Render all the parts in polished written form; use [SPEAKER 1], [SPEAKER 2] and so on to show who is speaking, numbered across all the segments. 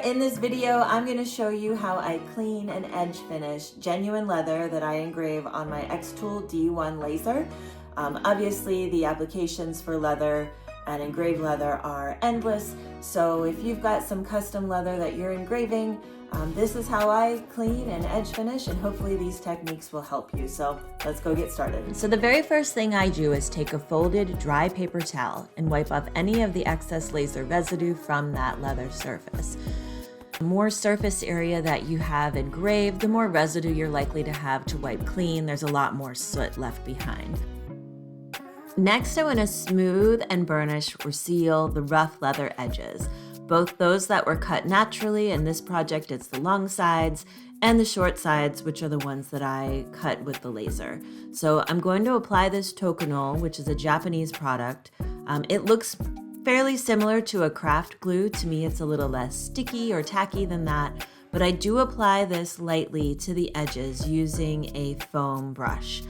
[SPEAKER 1] In this video, I'm going to show you how I clean and edge finish genuine leather that I engrave on my Xtool D1 laser. Obviously, the applications for leather and engraved leather are endless, so if you've got some custom leather that you're engraving, this is how I clean and edge finish, and hopefully these techniques will help you. So let's go get started.
[SPEAKER 2] So the very first thing I do is take a folded dry paper towel and wipe off any of the excess laser residue from that leather surface. The more surface area that you have engraved, the more residue you're likely to have to wipe clean. There's a lot more soot left behind. Next, I want to smooth and burnish or seal the rough leather edges, both those that were cut naturally. In this project, it's the long sides, and the short sides, which are the ones that I cut with the laser. So I'm going to apply this Tokonole, which is a Japanese product. It looks fairly similar to a craft glue. To me, it's a little less sticky or tacky than that, but I do apply this lightly to the edges using a foam brush.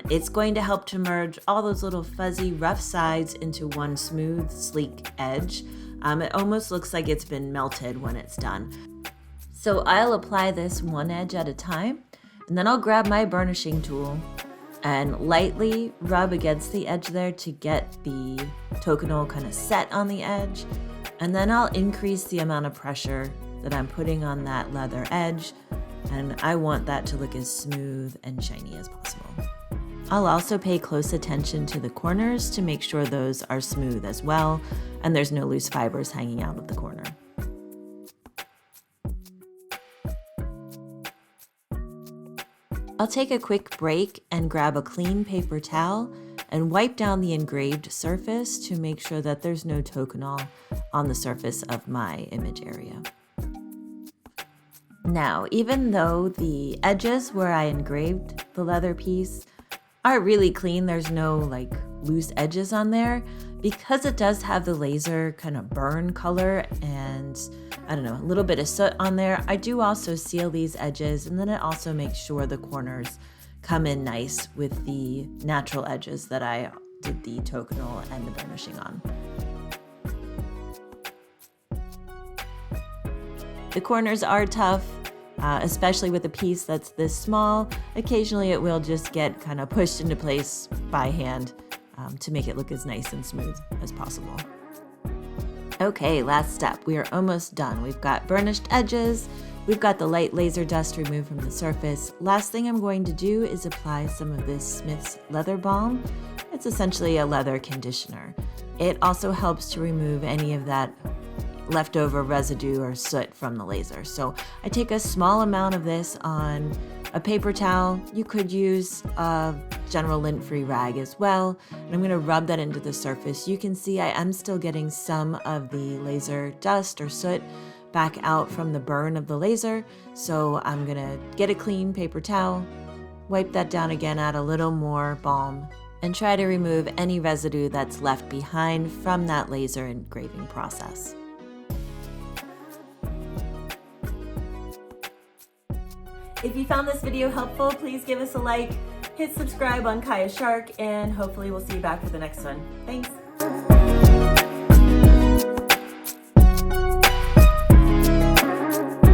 [SPEAKER 2] It's going to help to merge all those little fuzzy rough sides into one smooth, sleek edge. It almost looks like it's been melted when it's done. So I'll apply this one edge at a time, and then I'll grab my burnishing tool and lightly rub against the edge there to get the Tokonole kind of set on the edge. And then I'll increase the amount of pressure that I'm putting on that leather edge, and I want that to look as smooth and shiny as possible. I'll also pay close attention to the corners to make sure those are smooth as well, and there's no loose fibers hanging out of the corner. I'll take a quick break and grab a clean paper towel and wipe down the engraved surface to make sure that there's no Tokonole on the surface of my image area. Now, even though the edges where I engraved the leather piece are really clean, there's no like loose edges on there, because it does have the laser kind of burn color and I don't know, a little bit of soot on there. I do also seal these edges, and then it also makes sure the corners come in nice with the natural edges that I did the Tokonole and the burnishing on. The corners are tough, especially with a piece that's this small. Occasionally it will just get kind of pushed into place by hand to make it look as nice and smooth as possible. Okay, last step. We are almost done. We've got burnished edges. We've got the light laser dust removed from the surface. Last thing I'm going to do is apply some of this Smith's Leather Balm. It's essentially a leather conditioner. It also helps to remove any of that leftover residue or soot from the laser. So I take a small amount of this on a paper towel. You could use a general lint-free rag as well. And I'm going to rub that into the surface. You can see I am still getting some of the laser dust or soot back out from the burn of the laser. So I'm going to get a clean paper towel, wipe that down again, add a little more balm, and try to remove any residue that's left behind from that laser engraving process.
[SPEAKER 1] If you found this video helpful, please give us a like, hit subscribe on Kaya Shark, and hopefully we'll see you back for the next one. Thanks.